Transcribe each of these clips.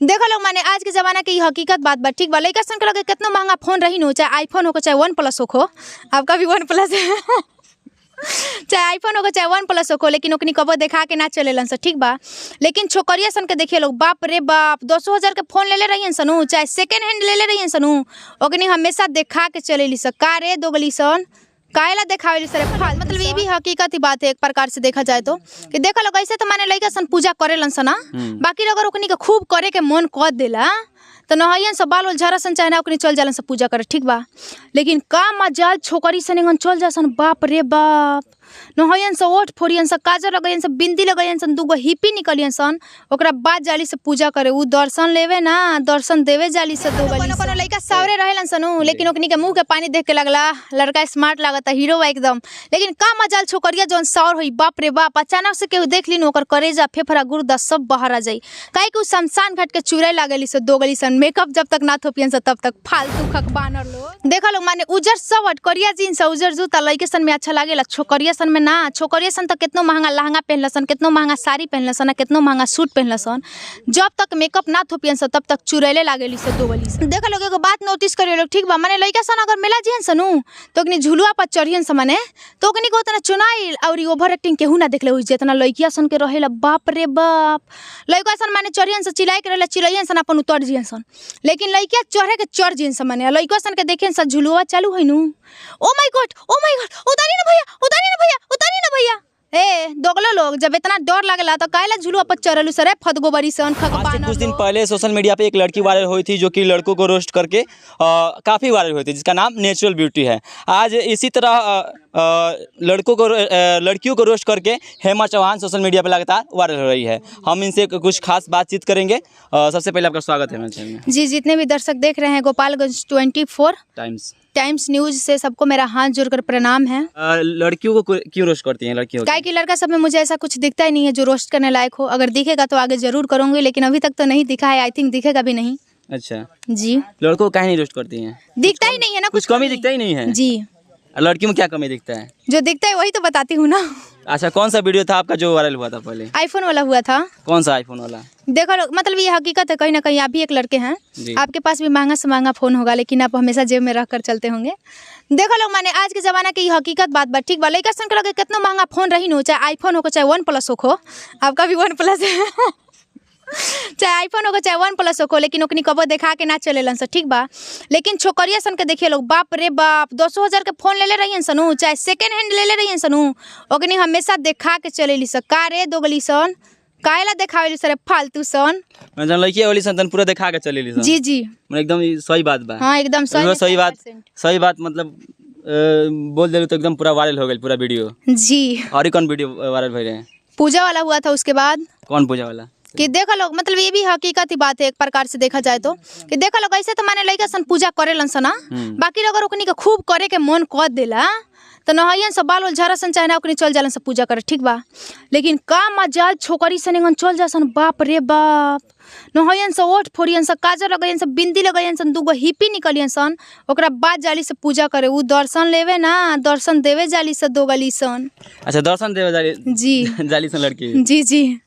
देखो लोग माने आज के जमाना की हकीकत बात बा, ठीक बा। लइका सन के लगे कितना महंगा फोन रही नो, चाहे आईफोन हो चाहे OnePlus हो, आपका भी OnePlus है चाहे आईफोन हो चाहे OnePlus हो, लेकिन ओकनी कबो देखा के ना चलेलन स, ठीक बा। लेकिन छोकरिया सन के देखिए लोग, बाप रे बाप, 200,000 के फोन ले रही सनू, चाहे सेकेंड हैंड ले रही सनू, ओकनी हमेशा देखा के चलेली स। का रे दोगली सन काहेला देखावेली सर फाल, मतलब ये भी हकीकत ही बात है एक प्रकार से देखा जाए तो, कि देखा लोग ऐसे तो माने लइका सन पूजा करेलन सन ना, बाकी अगर ओकनी के खूब करे के मन कर देला तो नहयन सब बाल झरा सन चाहे ना ओकनी चल जालन सब पूजा करे, ठीक बा। लेकिन का मजाल छोकरी सन चल जा सन, बाप रे बाप, नहयन से ओठ फोड़ियन सन, काजर लगयन सन, बिंदी लगयन सन, दूगो हिप्पी निकलियन सन, ओकरा बाद जाली से पूजा करे। उ दर्शन लेवे ना, दर्शन देवे जाली से दो गली। कोनो लइका सावरे रहेलन सन, लेकिन ओकनी के मुंह के पानी देख के लगला लड़का स्मार्ट लागता, हीरो बा एकदम। लेकिन का मजाल छोकरिया जौन सावर होई, बाप रे बाप, अचानक से केहू देख लीन ओकर करेजा फेफड़ा गुर्दा सब बाहर आ जाई। काहे कि उ शमशान घाट के चुराई लागली से दो गली सन, मेकअप जब तक ना थोपियन से तब तक फालतू खक बानर लोग। देखा लोग माने उजर शर्ट करिया जींस उजर जूता लइके सन में अच्छा लागेला, छोकरिया सन में ना। छोकरिया सन तो कितना महंगा लहंगा पहनला सन, कितना महंगा साड़ी पहनला सन, कितना महंगा सूट पहनला सन, जब तक मेकअप ना थोपियन से तब तक चुरैले लागेली से दो गली सन। देखा लोग एगो बात नोटिस करियो लोग, ठीक बा, माने लइका सन अगर मेला जिहन सनु तो ओकनी झुलुआ पर चढ़ियन स, माने तो ओकनी को उतना चुनाइल और ओवर एक्टिंग केहू ना देखले हुई जितना लइकिया सन के रहेला, बाप रे बाप। लइका सन माने चढ़ियन से चिल्लाए के रहेला, चिल्लाइयन सन अपन उतर जियन सन, लेकिन लइकिया चढ़े के चढ़ जियन स, माने लइका सन के देखियन स झुलुआ चालू होइनु, ओ माय गॉड उतारी ना भैया, उतारी ना भैया, उतारी ना भैया। ए दोगलो लोग जब इतना डर लागला तो काहेला झुलुआ पर चढ़लू सरे फदगोबरी सन खकबाना। कुछ दिन पहले सोशल मीडिया पे एक लड़की वायरल हुई थी जो कि लड़कों को रोस्ट करके काफ़ी वायरल हुई थी, जिसका नाम नेचुरल ब्यूटी है। आज इसी तरह लड़कियों को रोस्ट करके हेमा चौहान सोशल मीडिया पे लगातार वायरल हो रही है। हम इनसे कुछ खास बातचीत करेंगे। सबसे पहले आपका स्वागत है चैनल में। जी, जितने भी दर्शक देख रहे हैं गोपालगंज 24 टाइम्स न्यूज से सबको मेरा हाथ जोड़कर प्रणाम है। लड़कियों को क्यों रोस्ट करती हैं लड़कियों? काहे कि लड़का सब में मुझे ऐसा कुछ दिखता ही नहीं है जो रोस्ट करने लायक हो। अगर दिखेगा तो आगे जरूर करूंगी, लेकिन अभी तक तो नहीं दिखा है, आई थिंक दिखेगा भी नहीं। अच्छा जी, लड़कों को काहे नहीं रोस्ट करती हैं? दिखता ही नहीं है ना, कुछ कमी दिखता ही नहीं है जी। लड़कियों में क्या कमी दिखता है? जो दिखता है वही तो बताती हूँ ना। अच्छा, कौन सा वीडियो था आपका जो वायरल हुआ था पहले? आईफोन वाला हुआ था। कौन सा आईफोन वाला? देखो मतलब ये हकीकत है, कहीं ना कहीं आप भी एक लड़के हैं, आपके पास भी महंगा से महंगा फोन होगा, लेकिन आप हमेशा जेब में रख कर चलते होंगे। देखो लोग माने आज के जमाना की हकीकत बात बा, ठीक बा। लइका सन के लगे कितना महंगा फोन रही नो, चाहे आईफोन हो चाहे OnePlus हो, आपका भी OnePlus है चाहे आईफोन हो चाहे OnePlus हो, लेकिन ओकनी कबो देखा के ना चलेलन स, ठीक बा। लेकिन छोकरिया सन के देखिए लोग, बाप रे बाप, 200,000 के फोन ले रही सनू, चाहे सेकेंड हैंड ले रही सनू, ओकनी हमेशा देखा के चलेली स। का रे दोगली सन काहेला देखावेली सर फालतू सन, मतलब लड़की वाली संतन पूरा देखा के चलेली सन। जी जी, एकदम सही बात बा। हाँ एकदम सही बात मतलब बोल दे तो एकदम पूरा वायरल हो गई पूरा वीडियो। जी, और ही कौन वीडियो वायरल हो रहे हैं? पूजा वाला हुआ था, उसके बाद कौन पूजा वाला? कि देखा लोग मतलब ये भी हकीकत ही बात है एक प्रकार से देखा जाए तो, कि देखा लोग ऐसे तो माने लइका सन पूजा करेलन सन ना, बाकी अगर ओकनी के खूब करे के मन कर देला तो नहयन सब बाल झरा सन चाहे ना ओकनी चल जालन सब पूजा करे, ठीक बा। लेकिन का मजाल छोकरी सन चल जा सन, बाप रे बाप, नहयन से ओठ फोड़ियन सन, काजर लगयन सन, बिंदी लगयन सन, दूगो हिप्पी निकलियन सन, ओकरा बाद जाली से पूजा करे। उ दर्शन लेवे ना, दर्शन देवे जाली से दो गली सन। अच्छा, दर्शन देवे जाली जी जाली सन लड़की? जी जी।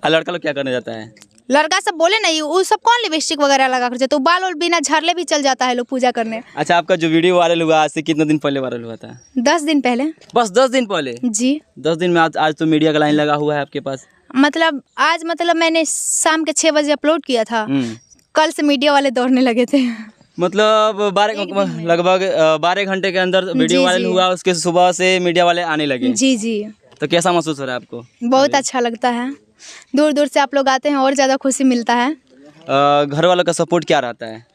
लड़का लोग क्या करने जाता है? लड़का सब बोले नहीं, वो सब कौन लिपस्टिक वगैरह लगा कर तो बाल और बिना झरले भी चल जाता है लोग पूजा करने। अच्छा, आपका जो वीडियो वायरल हुआ आज से कितने दिन पहले वायरल हुआ था? 10 दिन पहले। बस 10 दिन पहले? जी। 10 दिन में आज तो मीडिया का लाइन लगा हुआ है आपके पास। मतलब आज मतलब मैंने शाम के 6 बजे अपलोड किया था, कल से मीडिया वाले दौड़ने लगे थे। मतलब लगभग 12 घंटे के अंदर वीडियो वायरल हुआ, उसके सुबह से मीडिया वाले आने लगे। जी जी। तो कैसा महसूस हो रहा है आपको? बहुत अच्छा लगता है, दूर दूर से आप लोग आते हैं और ज़्यादा खुशी मिलता है। घर वालों का सपोर्ट क्या रहता है?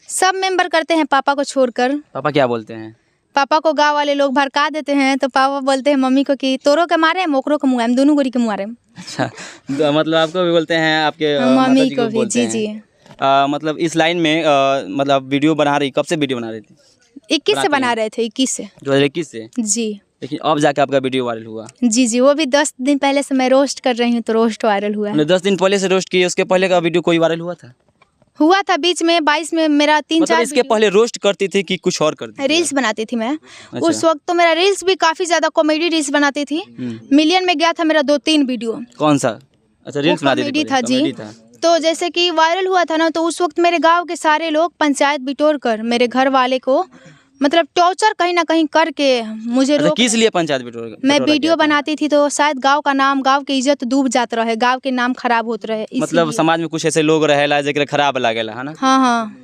सब मेंबर करते हैं पापा को छोड़कर। पापा क्या बोलते हैं? पापा को गांव वाले लोग भड़का देते हैं, तो पापा बोलते हैं मम्मी को कि तोरो के मारे मोकरो के मुँह दोनों गोरी के मुँह। अच्छा, मतलब आपको भी बोलते हैं, आपके मम्मी को भी? जी जी। मतलब इस लाइन में मतलब वीडियो बना रही, कब से वीडियो बना रही थी? 21 से बना रहे थे, 21 से। 2021 से? जी। लेकिन अब जाके आपका वीडियो वायरल हुआ? जी जी, वो भी 10 दिन पहले से मैं रोस्ट कर रही हूँ तो रोस्ट वायरल हुआ है। 10 दिन पहले से रोस्ट किए, उसके पहले का वीडियो कोई वायरल हुआ था? हुआ था बीच में 22 में मेरा 3-4। इसके पहले रोस्ट करती थी कि कुछ और करती थी? रील्स बनाती थी मैं। अच्छा। उस वक्त तो मेरा रील्स भी काफी ज्यादा कॉमेडी रील्स बनाती थी, मिलियन में गया था मेरा 2-3 वीडियो। कौन सा? अच्छा, रील्स बनाती थी? था जी। तो जैसे कि वायरल हुआ था ना, तो उस वक्त मेरे गांव के सारे लोग पंचायत बिटोर कर मेरे घर वाले को मतलब टॉर्चर कहीं ना कहीं करके मुझे अच्छा, रोक। किस लिए पंचायत बिटोर मैं बटोरा वीडियो किया था? बनाती थी तो शायद गांव का नाम, गांव की इज्जत डूब जात रहे, गांव के नाम खराब होत रहे, मतलब इसीलिए। समाज में कुछ ऐसे लोग रहेला जेकरे खराब लागेला है ना। हाँ हाँ।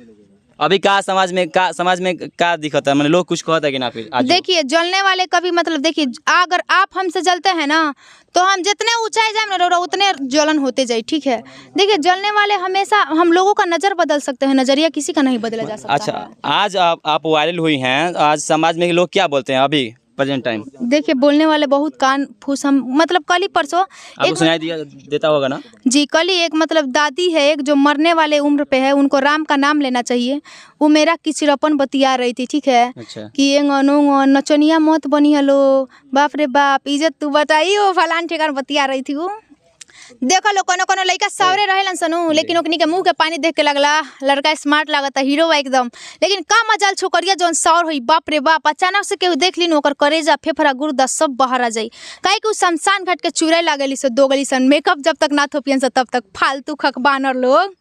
अभी का समाज में का दिखत है, मतलब लोग कुछ कहता है कि ना फिर आज देखिए जलने वाले कभी मतलब देखिए, अगर आप हमसे जलते हैं ना तो हम जितने ऊंचाई जाए ना उतने जलन होते जाए, ठीक है। देखिए जलने वाले हमेशा हम लोगों का नज़र बदल सकते हैं, नज़रिया किसी का नहीं बदला जा सकता अच्छा, है। आज आप वायरल हुई हैं, आज समाज में लोग क्या बोलते हैं अभी प्रेजेंट टाइम? देखिए बोलने वाले बहुत कान फूस, हम मतलब कल ही परसों आपको सुनाई देता होगा ना? जी कल ही एक मतलब दादी है एक जो मरने वाले उम्र पे है, उनको राम का नाम लेना चाहिए। वो मेरा किचड़पन बतिया रही थी, ठीक है। अच्छा। कि ये नचनिया मत बनी हलो, बाप रे बाप, इज्जत तू बताई हो, फलान ठेकान बतिया रही थी वो। देखो लो कोनो कोनो लड़का सावरे रहेलन सनु, लेकिन ओकनी के मुंह के पानी देख के लगला लड़का स्मार्ट लागता, हीरो बा एकदम। लेकिन का मजाल छोकरिया जौन सावर हुई, बाप रे बाप, अचानक से केहू देख ली न ओकर करेजा फेफड़ा गुर्दा सब बाहर आ जाई। काहे कि उ शमशान घाट के चुराई लागली से दोगली सन, मेकअप जब तक ना थोपियन से तब तक फालतू खक बानर लोग।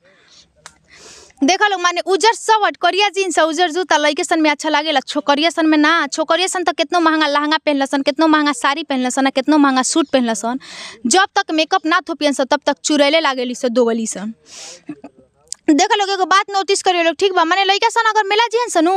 देखा लोग माने उजर शर्ट करिया जीन्स उजर जूता लड़के सन में अच्छा लागेला, छोकरिया सन में ना। छोकरिया सन तो कितना महंगा लहंगा पहनल सन, कितना महंगा साड़ी पहनल सन, कितना महंगा सूट पहनल सन। जब तक मेकअप ना थोपियन सन तब तक चुरैले लागेली से दोगली सन। देखा लोग एगो बात नोटिस करियो लोग, ठीक बा, माने लड़का सन अगर मेला जियन सनु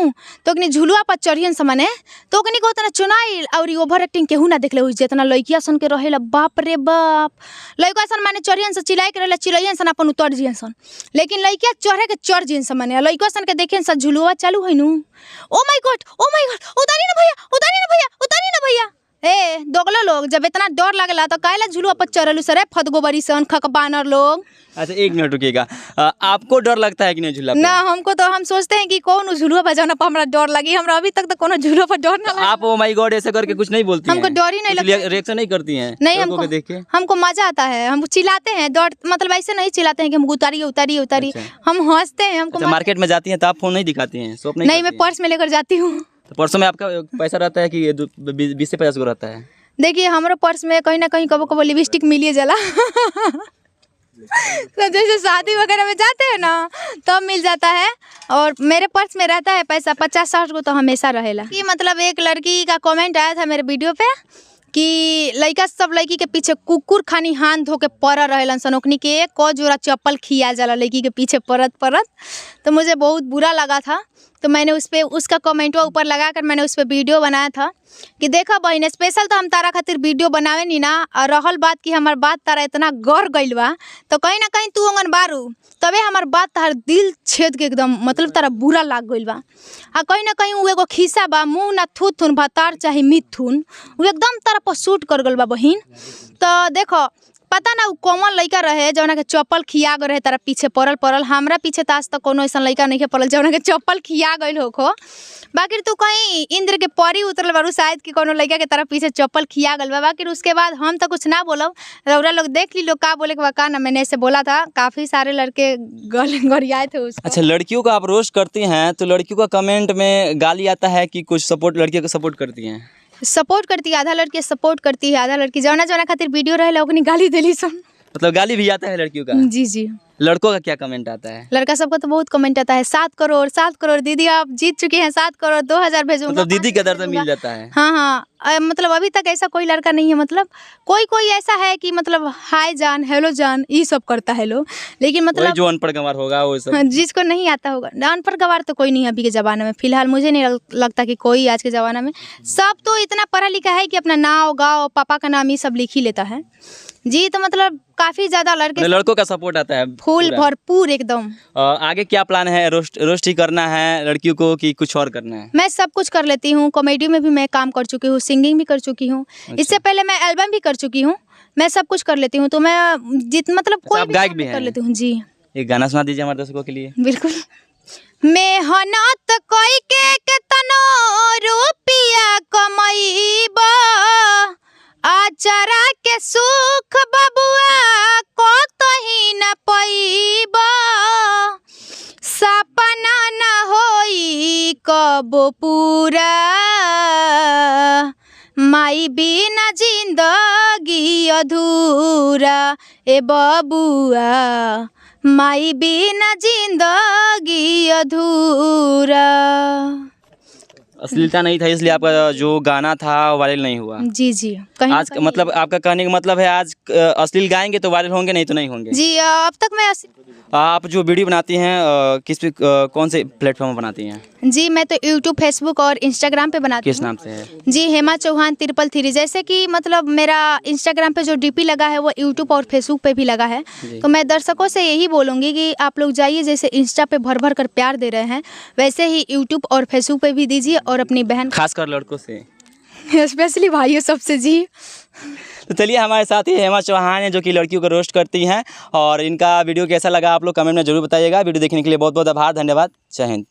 तो ओकनी झुलुआ पर चढ़ियन सन, माने तो ओकनी को उतना चुनाई और ओवर एक्टिंग केहू ना देखले हुई जितना लड़किया सन के रहेला, बाप रे बाप। लड़का सन माने चढ़ियन से चिल्लाई के रहेला, चिल्लाइयन सन अपन उतर जियन सन, लेकिन लड़किया चढ़े के चढ़ जियन सन, माने लड़का सन के देखियन सन झुलुआ चालू होई नु, ओ माय गॉड उतारी ना भैया, उतारी ना भैया, उतारी ना भैया। ए दोगलो लोग जब इतना डर लागला तो काहेला झुलुआ पर चढ़लू सरे फतगोबरी सन खक बानर लोग। अच्छा, एक मिनट रुकिएगा। आपको डर लगता है कि नहीं झूला पे? ना हमको तो हम सोचते हैं कि कौन झुलुआ पर जाना पर हमरा डर लगी, हमरा अभी तक तो कोनो झुलुआ पर डर ना लगा। आप ओ माय गॉड ऐसे करके कुछ नहीं बोलती हमको हैं? डर ही नहीं कुछ लगता। रिएक्शन नहीं करती हैं नहीं लड़कों के देख के? हमको मजा आता है, हम चिल्लाते हैं, डर मतलब ऐसे नहीं चिल्लाते हैं कि हम उतारिए उतारिए उतारिए, अच्छा। हम हंसते हैं। हमको अच्छा, मार्केट में जाती हैं तो आप फोन नहीं दिखाती हैं, शॉप नहीं नहीं, करती मैं हैं? पर्स में लेकर जाती हूँ। तो पर्सों में आपका पैसा रहता है कि 20 से 50 को रहता है? देखिए हमारे पर्स में कहीं ना कहीं कबो कबो लिपस्टिक मिलिए जाला तो जैसे शादी वगैरह में जाते हैं ना तब मिल जाता है, और मेरे पर्स में रहता है पैसा 50-60 को तो हमेशा रहेला। कि मतलब एक लड़की का कमेंट आया था मेरे वीडियो पे कि लड़का सब लड़की के पीछे कुकुर खानी हाथ धो के पड़ रहेलन सन, ओकनी के एक जोड़ा चप्पल खिया जाला लड़की के पीछे परत परत। तो मुझे बहुत बुरा लगा था, तो मैंने उस पर उसका कमेंटवा ऊपर लगा कर मैंने उस पर वीडियो बनाया था कि देखा बहन स्पेशल तो हम तारा खातिर वीडियो बनावे नहीं ना, और रहल बात कि हमार बात तारा इतना गौर गइल बा तो कहीं ना कहीं तू अंगन बारू तबे हमार बात तार दिल छेद के एकदम मतलब तारा बुरा लाग गइल बा। आ कहीं ना कहीं उ एगो खिस्सा बा, मुँह ना थूथुन भातार चाहे मिथुन, उ एकदम तारा पर सूट कर गइल बा बहिन। तो देखो पता ना उ कौन लड़का रहे जौना के चप्पल खिया गए रहे तारा पीछे पड़ल हमरा पीछे ताज तक कोनो ऐसा लड़का नहीं पड़ल जौना के चप्पल खिया गइल होखो। बाकी तू कहीं इंद्र के परी उतरल बारू शायद कि कोनो लड़का के तरफ पीछे चप्पल खिया गइल बा। बाकी उसके बाद हम तो कुछ ना बोलब, रौरा लोग देख ली लोग का बोले के बा का ना, मैंने ऐसे बोला था, काफ़ी सारे लड़के गरियाए थे उसको। अच्छा, लड़कियों का आप रोस्ट करती हैं तो लड़कियों का कमेंट में गाली आता है कि कुछ सपोर्ट, लड़कियों को सपोर्ट करती हैं? सपोर्ट करती है, आधा लड़की सपोर्ट करती है, आधा लड़की जौना जौना खातिर वीडियो रहे ओकनी गाली देली सन। मतलब गाली भी आता है लड़कियों का? जी जी। लड़कों का क्या कमेंट आता है? लड़का सबको तो बहुत कमेंट आता है, 7 करोड़ दीदी आप जीत चुकी हैं, 7 करोड़ 2000 भेजूंगा, मतलब दीदी के दर्द मिल जाता है? हाँ हाँ, मतलब अभी तक ऐसा कोई लड़का नहीं है, मतलब कोई ऐसा है कि मतलब हाय जान हेलो जान ये सब करता है लोग, लेकिन मतलब जो अनपढ़ गंवार होगा वो सब। जिसको नहीं आता होगा, अनपढ़ गंवार तो कोई नहीं अभी के ज़माने में, फिलहाल मुझे नहीं लगता कि कोई आज के ज़माने में, सब तो इतना पढ़ा लिखा है कि अपना नाव गाँव पापा का नाम ये सब लिख ही लेता है जी। तो मतलब काफी ज्यादा लड़कों का सपोर्ट आता है फुल भरपूर एकदम। आगे क्या प्लान है? रोस्ट ही करना है लड़कियों को कि कुछ और करना है? मैं सब कुछ कर लेती हूँ, कॉमेडी में भी मैं काम कर चुकी हूँ, सिंगिंग भी कर चुकी हूँ। अच्छा। इससे पहले मैं एल्बम भी कर चुकी हूँ, मैं सब कुछ कर लेती हूँ। तो मैं मतलब कोई भी गायक भी कर लेती हूँ जी। एक गाना सुना दीजिए हमारे दर्शकों के लिए। बिल्कुल। मेहनत कोई के केतनो रुपया कमाईबा, आचरा के सुख बबुआ को तही न पाईबा, सपना न होई कबो पूरा, माई बिना जिंदगी अधूरा, ए बबुआ माई बिना जिंदगी अधूरा। अश्लीलता नहीं था इसलिए आपका जो गाना था वायरल नहीं हुआ। जी जी, कहीं ना आज कहीं मतलब आपका कहने का मतलब है आज अश्लील गाएंगे तो वायरल होंगे, नहीं तो नहीं होंगे। जी, अब तक मैं आप जो वीडियो बनाती हैं किस पे कौन से प्लेटफॉर्म पर बनाती हैं? जी, मैं तो यूट्यूब, फेसबुक और इंस्टाग्राम पे बनाती किस हूँ। नाम से है? जी, हेमा चौहान 333। जैसे कि मतलब मेरा इंस्टाग्राम पे जो डीपी लगा है वो यूट्यूब और फेसबुक पे भी लगा है। तो मैं दर्शकों से यही बोलूँगी कि आप लोग जाइए, जैसे इंस्टा पे भर भर कर प्यार दे रहे हैं वैसे ही यूट्यूब और फेसबुक पे भी दीजिए, और अपनी बहन खासकर लड़कों से, स्पेशली भाइयों सबसे। जी, तो चलिए हमारे साथ ही हेमा चौहान है जो कि लड़कियों को रोस्ट करती हैं, और इनका वीडियो कैसा लगा आप लोग कमेंट में जरूर बताइएगा। वीडियो देखने के लिए बहुत बहुत आभार, धन्यवाद, जय हिंद।